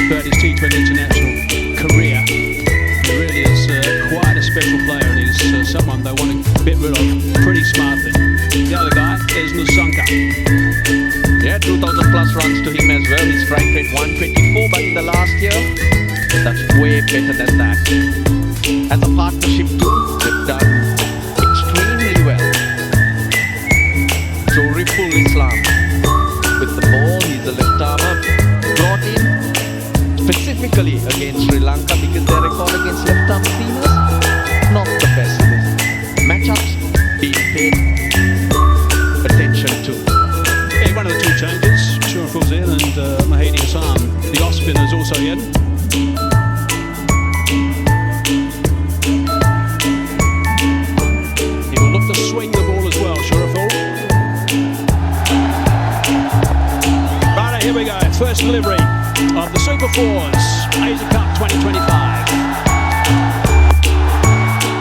throughout his T20 international career. He really is quite a special player, and he's someone they want to get rid of pretty smartly. The other guy is Srilanka. Yeah, 2,000 plus runs to him as well. His strike rate 124, but in the last year, that's way better than that. As a partnership too, they've done extremely well. So Riful Islam with the ball, he's a left armer, brought in specifically against Sri Lanka because their record against left arm spinners not the best. Matchups being paid attention to. Yeah, one of the two changes, Shuraful's in and Mahedi Hassan, the off spinner, is also in. He will look to swing the ball as well, Shuraful. Right, here we go. First delivery of the Super Fours, Asia Cup 2025.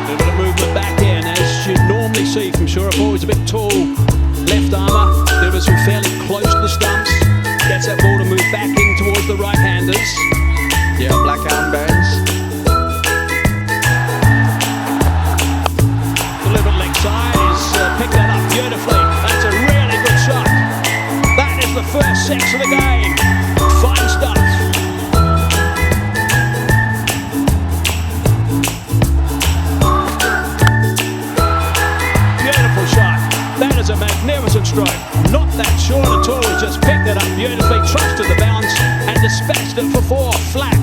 A bit of movement back in, as you'd normally see from Shuraful. He's a bit tall, left armour, delivers from fairly close to the stumps, gets that ball to move back in towards the right-handers. Yeah, black armbands. Delivered leg side, he's picked that up beautifully. That's a really good shot. That is the first six of the game. Fine stuff. Beautiful shot. That is a magnificent stroke. Not that short at all. He just picked it up beautifully, trusted the bounce, and dispatched it for four, flat.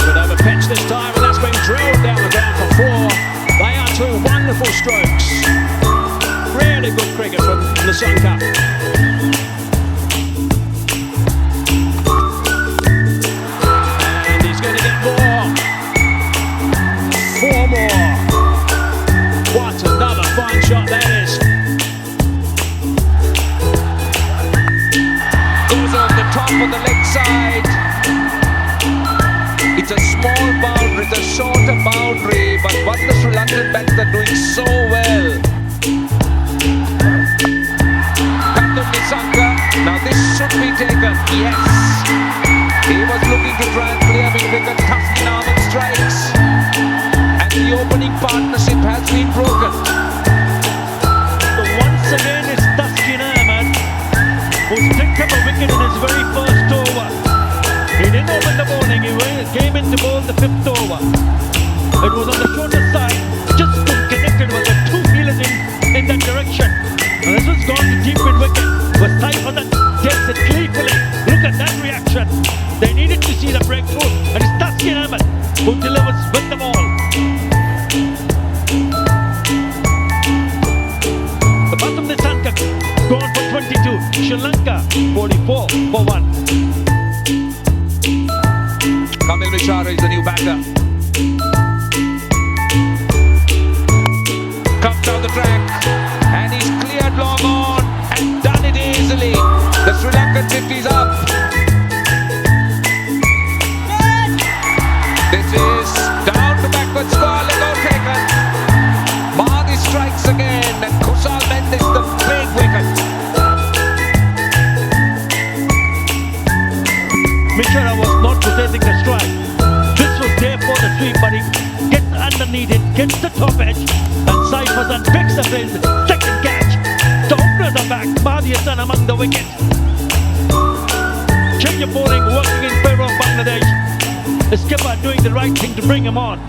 But over pitch this time, and that's been drilled down the ground for four. They are two wonderful strokes. Really good cricket from Srilanka. And he's going to get more. Four more. What another fine shot that is. Goes on the top of the leg side. It's a small boundary, it's a shorter boundary, but what the Sri Lankan bats are doing so well. Captain Nissanka, now this should be taken, yes. He was looking to try and clear mid-wicket, Tuskin Ahmed strikes. And the opening partnership has been broken. So once again it's Tuskin Ahmed who picked up a wicket in his very first over. He didn't open the bowling, he came in to bowl the fifth over. It was on the shorter side, just connected with the two feelers in that direction. And this one's gone to deep mid wicket. Was Saifa that gets it gleefully. Look at that reaction. They needed to see the breakthrough, and it's Tuskin Ahmed who delivers with the ball. The bottom Nissanka gone for 22. Sri Lanka 44 for 1. Kamil Mishara is the new batter. Comes down the track and he's cleared long on and done it easily. The Sri Lankan 50 is up. This is down to backward score, let go taken. Mahdi strikes again and Kusal Mendes the big wicket. Mishra was not rotating the strike. This was there for the sweep, but he gets underneath it, gets the top edge, and Saifa then picks up his second catch. The openers are back. Mahdi Hassan among the wickets. Change of bowling working in favour of Bangladesh. The skipper doing the right thing to bring him on.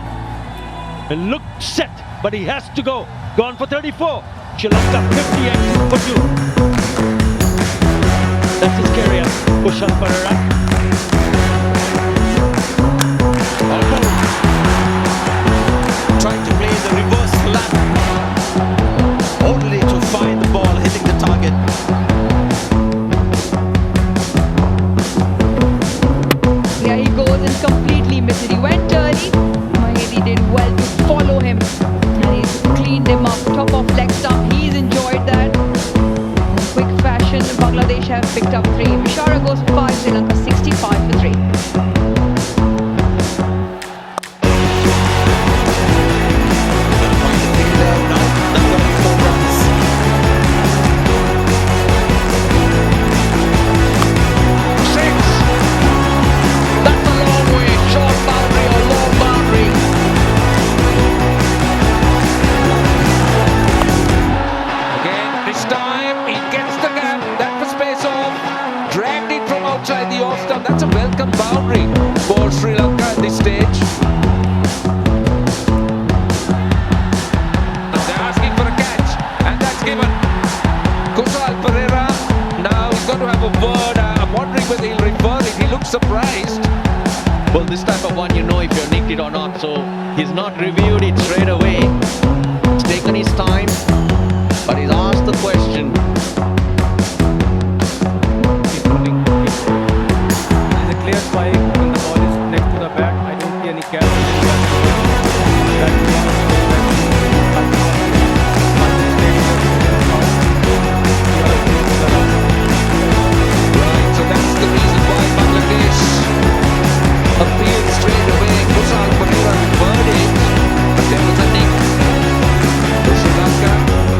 It looked set, but he has to go. Gone for 34. Sri Lanka 58 for 2. That's his carrier, Kushal Perera. Trying to play the reverse lap, only to find the ball hitting the target. Yeah, he goes and completely missed it. He went early. Mahedi did well to follow him, and he's cleaned him up. Top of leg stump. He's enjoyed that. In quick fashion, Bangladesh have picked up 3. Mishara goes for 5. Sri Lanka 65 for 3. outside the off stump. That's a welcome boundary for Sri Lanka at this stage. Now they're asking for a catch, and that's given. Kusal Pereira, now he's going to have a word. I'm wondering whether he'll refer it. He looks surprised. Well, this type of one, you know if you're nicked it or not. So he's not reviewed it straight away. He's taken his time, but he's asked the question. There's a clear spike when the ball is next to the bat. I don't see any catch. Right, so that's the reason why Bangladesh appealed straight away. Kusal Pereira referred it, but there was a nick. For Sri Lanka,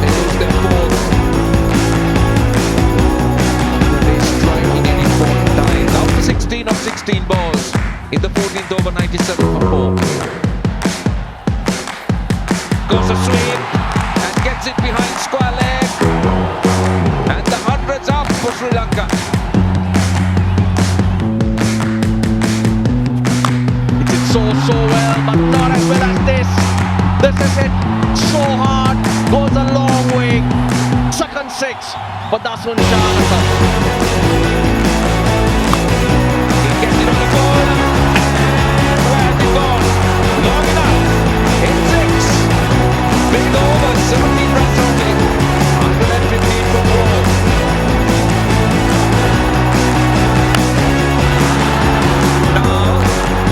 they lose their fourth. Bangladesh striking an important time. Now to 16 of 16 balls in the 14th over, 97 for 4. Goes a swing and gets it behind square leg. And the hundreds up for Sri Lanka. So well, but not as well as this. This is it. So hard, goes a long way. Second 6 for Dasun Shah. He gets it on the ball. And where has it gone? Long enough. It's 6. Big over, 17 runs only. 115 for 4. Now,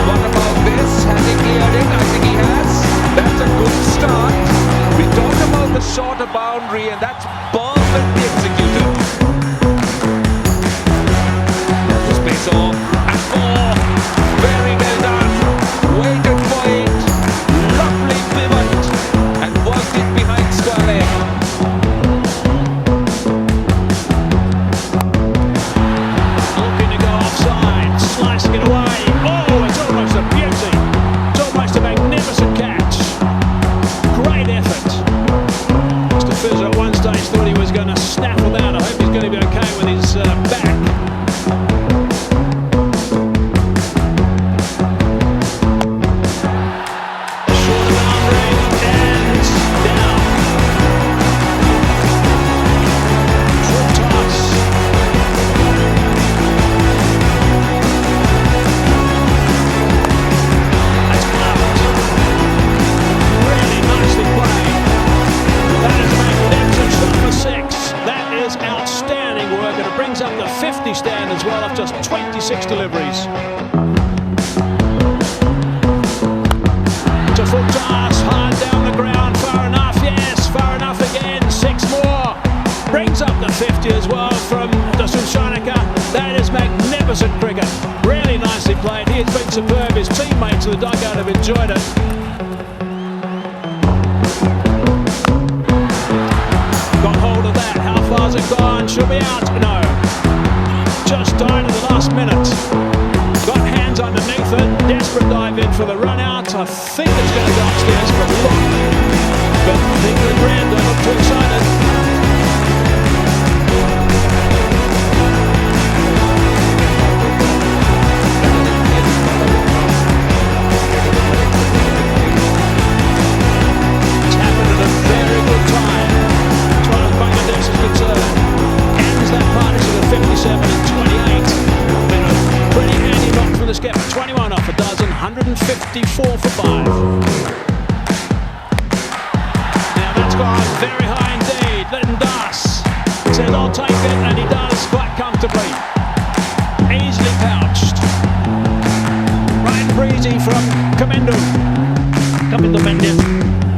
what about this? Has he cleared it? I think he has. That's a good start. We talked about the shorter boundary, and that's perfectly executed. The space off and 4. Very well done. Waited for it. Lovely pivot and worked it behind square leg. Looking to go offside, slicing it away. Oh, it's almost a beauty. It's almost a magnificent catch. Great effort. Mr. Fizzer at one stage thought he was going to snaffle out. I hope he's going to be okay with his back. Short boundary and down. Short toss. That's out. Really nicely played. That is magnificent shot for 6. That is outstanding work, and it brings up the 50 stand as well of just 26 deliveries. It's a full toss, hard down the ground, far enough, yes, far enough again, 6 more. Brings up the 50 as well from Dasun Shanaka. That is magnificent cricket. Really nicely played. He has been superb. His teammates in the dugout have enjoyed it. Got hold of that. How far's it gone? Should be out. No. Just died at the last minute. Got hands underneath it. Desperate dive in for the run out. I think it's going to go upstairs for a block. But England Brand don't look too excited. It's happened at a very good time, as far as Bangladesh is concerned. Ends that partnership at 57 and 28. Been a pretty handy knock for the skipper. 21 off a dozen, 154 for 5. Now that's gone very high indeed. Lytton Das says I'll take it, and he does quite comfortably. Easily pouched. Ryan Breezy from Kamendu Mendes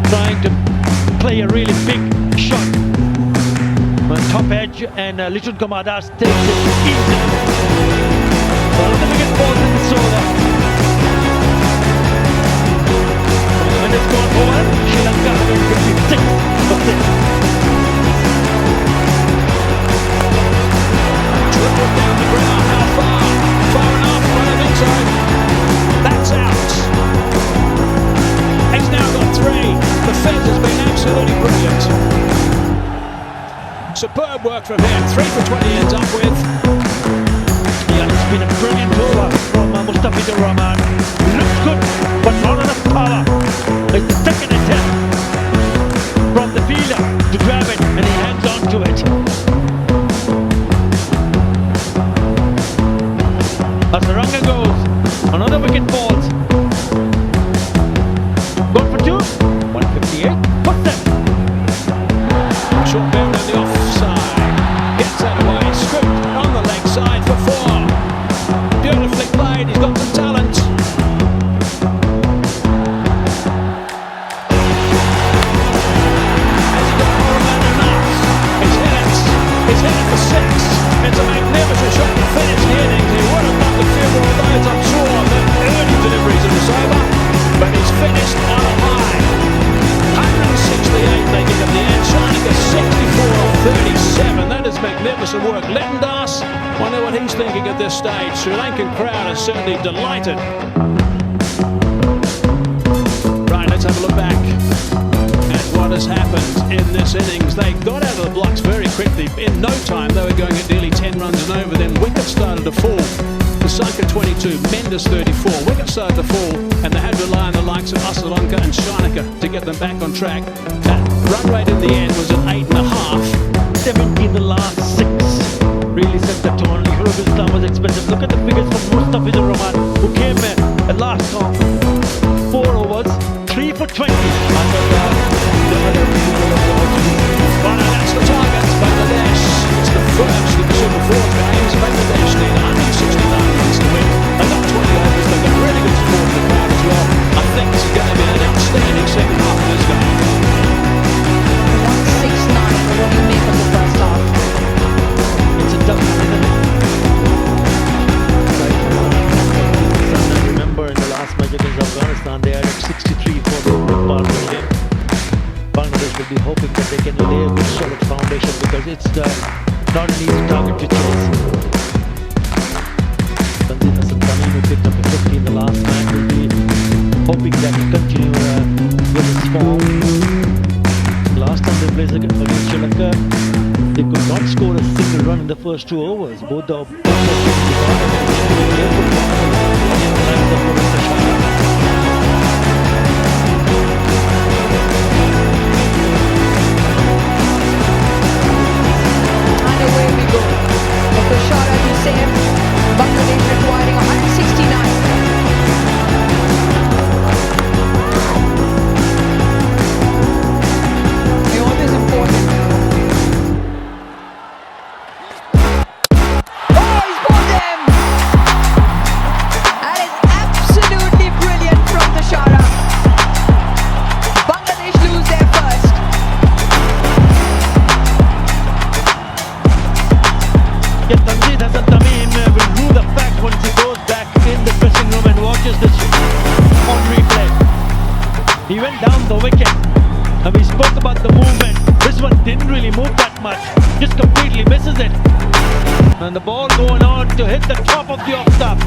trying to play a really big shot on top edge, and Lichun Kumar Das takes it easily. One of the biggest balls in the solar. And it's gone over. Sri Lanka 156 for 6. Dribbled down the ground. How far? Far enough? I don't think so. That's out. He's now got 3. The Fez has been absolutely brilliant. Superb work from him. 3 for 20 ends up with. He been a brilliant over from Mustafizur Rahman. Looks good, but not enough power. It's the second attempt from the fielder to grab it, and he hangs on to it. As Srilanka goes, another wicket falls. Gone for two, 158, for 7. Short down on the offside. Gets that away. Scooped on the leg side for 4. Beautifully played. He's got some talent. Has he got more than enough? He's hit it. He's hit it for 6. It's a magnificent shot to finish the innings. He would have done the few more loads, I'm sure, of the early deliveries of this over. But he's finished on a high. 168 they give him the end. Srilanka 64 of 37. That is magnificent work. Lettendas, wonder what he's thinking at this stage. Sri Lankan crowd is certainly delighted. Right, let's have a look back at what has happened in this innings. They got out of the blocks very quickly. In no time, they were going at nearly 10 runs and over. Then wickets started to fall. Sanka 22, Mendes 34. Wickets started to fall, and they had to rely on the likes of Sri Lanka and Srilanka to get them back on track. That run rate in the end was at 8.5. 17 the last 6 really set the tone. Islam was expensive. Look at the figures from Mustafizur Rahman, who came in at last count. 4 overs, 3 for 20. Well, now that's the target. Bangladesh. It's the first of the Super 4 games. Bangladesh need 169 runs to win. They got 20 overs. They've got really good support from the crowd as well. I think this is going to be an outstanding second half of this game. 169. What do you make of the first half? It's a tough one, isn't it? I remember in the last match against Afghanistan, they added 63 for the part of the game. Bangladesh will be hoping that they can lay a good solid foundation, because it's not an easy target to chase. Who picked up a 50 in the last match will be hoping that he continue with his form. Last time they played against Sri Lanka, they could not score a single run in the first 2 overs. Both the And away we go. Of the shot, as you say, Bangladesh requiring 169. They're always important. Oh, he's bought them! That is absolutely brilliant from the Shara. Bangladesh lose their first. Yes, Tanzid Hassan Tamim will rue the fact once he goes back in the dressing room and watches this on replay. He went down the wicket, and we spoke about the movement. This one didn't really move that much, just completely misses it. And the ball going on to hit the top of the off stump.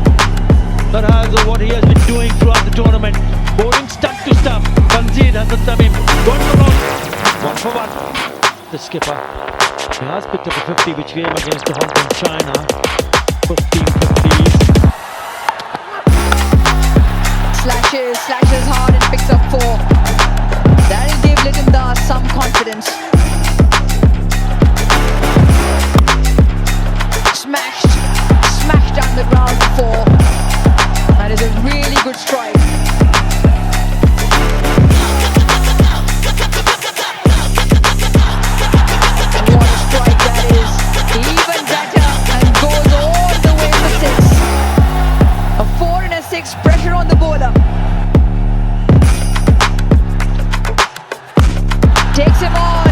That has what he has been doing throughout the tournament. Bowling stump to stump. Tanzid Hassan Tamim gone for one for one. The skipper. He has picked up a 50 which came against the Hong Kong China. 15 50s. Slashes hard and picks up 4. That'll give Lettendas some confidence. Smashed down the ground for 4. That is a really good strike. Pressure on the bowler. Takes him on,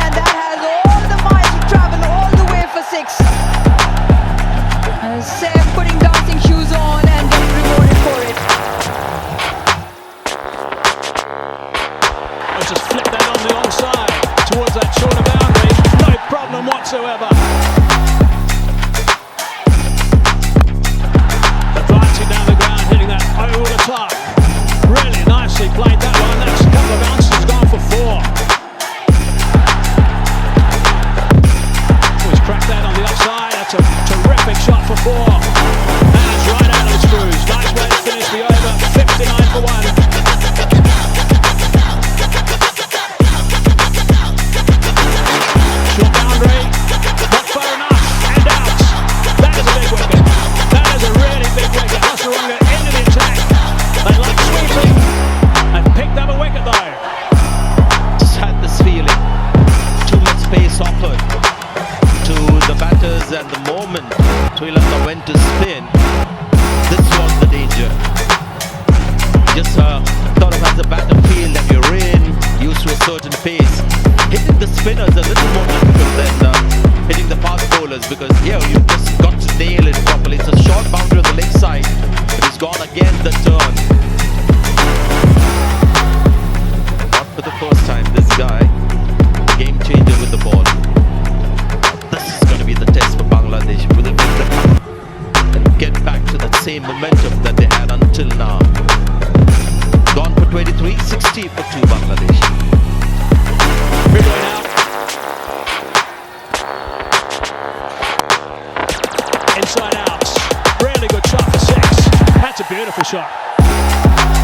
and that has all the miles to travel all the way for 6. And Saif putting dancing shoes on and getting rewarded for it. I'll just flip that on the onside towards that shorter boundary. No problem whatsoever. Down the ground, hitting that over the top. Really nicely played that one. That's a couple of bounces, gone for 4. He's cracked that on the offside. That's a effective than hitting the fast bowlers, because here you've just got to nail it properly. It's a short boundary on the leg side, but it's gone again the turn. Not for the first time, this guy, game changer with the ball. This is going to be the test for Bangladesh. Will it make the cover and get back to that same momentum that they had until now? Gone for 23, 60 for 2 Bangladesh. Ridley now. Inside out. Really good shot for 6. That's a beautiful shot.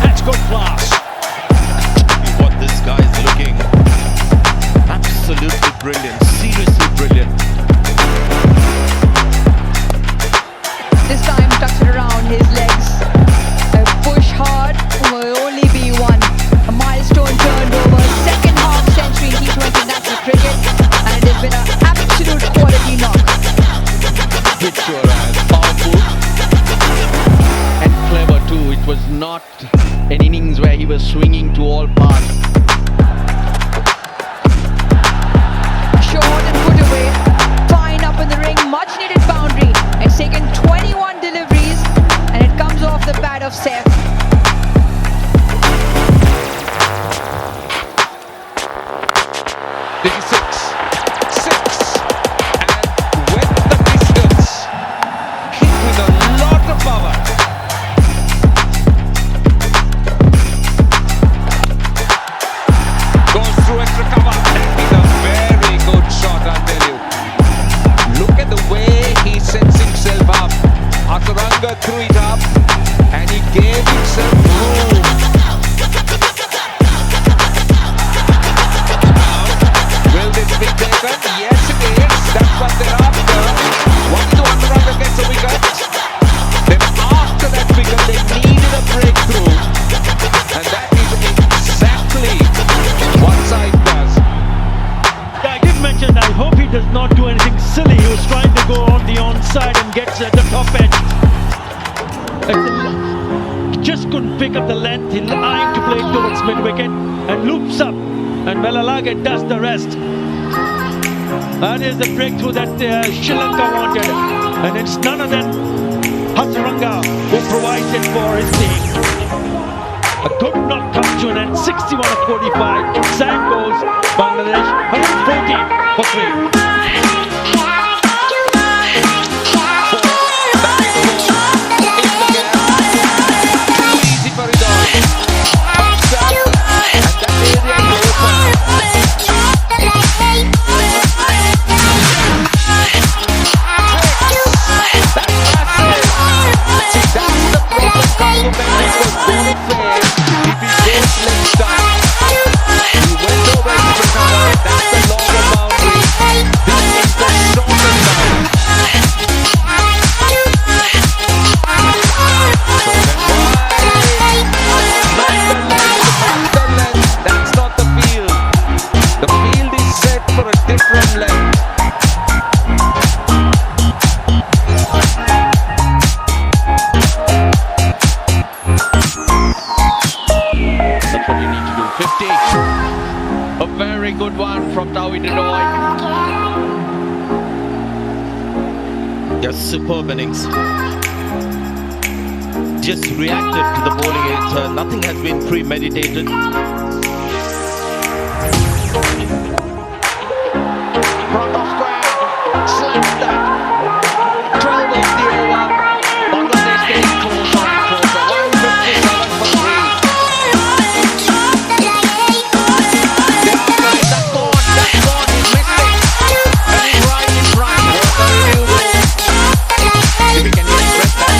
That's good class. What this guy is looking absolutely brilliant, seriously brilliant. This time tucks it around his legs. A push hard will only be one. A milestone turned over. Second half century in T20 international cricket, and it has been an absolute quality knock. Picturesque, powerful, and clever too. It was not an innings where he was swinging to all parts. Short and put away. Fine up in the ring. Much needed boundary. It's taken 21 deliveries, and it comes off the bat of Saif. This is 6, and went the distance. Hit with a lot of power. Goes through extra cover. That is a very good shot, I'll tell you. Look at the way he sets himself up. Asaranga threw it up, and he gave himself room. Will this be taken? Yes, it is. That's what they're after. Once the Asaranga gets a wicket, then after that wicket, they needed a breakthrough. And that is exactly what side does. Yeah, I did mention, I hope he does not do anything silly. He was trying to go on the onside and gets at the top edge. He just couldn't pick up the length. He's eyeing to play towards mid-wicket and loops up. And Melalaga does the rest. That is the breakthrough that Sri Lanka wanted. And it's none other than Hasaranga who provides it for his team. A good knock comes to an end, 61 of 45. Side goes Bangladesh, 114 for 3. Easy for it all. Pops up, and that area is open. That's massive. See, that's the perfect compliment for Boniface. If he goes left side, he went over to the cover. That's the longer boundary. This is the shorter side. That's not the field. The field is set for a different length. That's what you need to do. 50. A very good one from Tawi Dedoy. Just superb innings. Just reacted to the bowling. Nothing has been premeditated. Front of square, slaps that. 12 of the over. Bangladesh getting closer and closer. 157 for 3. That's gone. He's missed it. And he's right in front. What do you do? If he can get press that.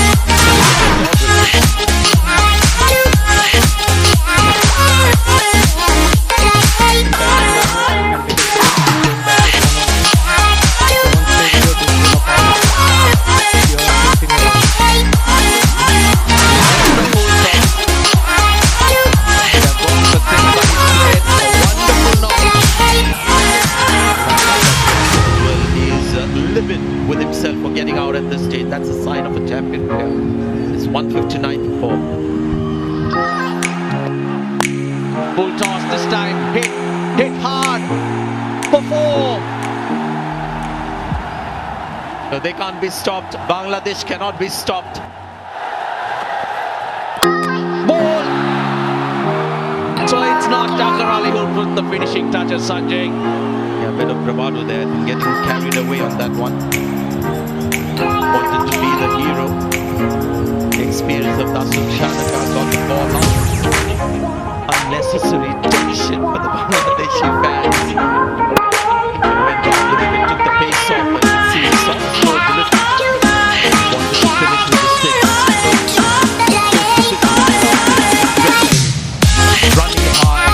With himself for getting out at this stage. That's a sign of a champion player. It's 159 for 4. Full toss this time. Hit hard for 4. No, they can't be stopped. Bangladesh cannot be stopped. Ball! So it's not Dr. Ali who'll put the finishing touches, Sanjay. Yeah, a bit of bravado there. Getting carried away on that one. Wanted to be the hero. The experience of Dasun Shanaka got the ball out. Unnecessary tension for the Bangladeshi fans. Went on a little bit, took the pace off, and see soft slow delivery. Wanted to finish with the six. Running high.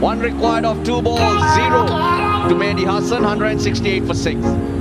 One required of 2 balls, 0 to Mehdi Hassan, 168 for 6.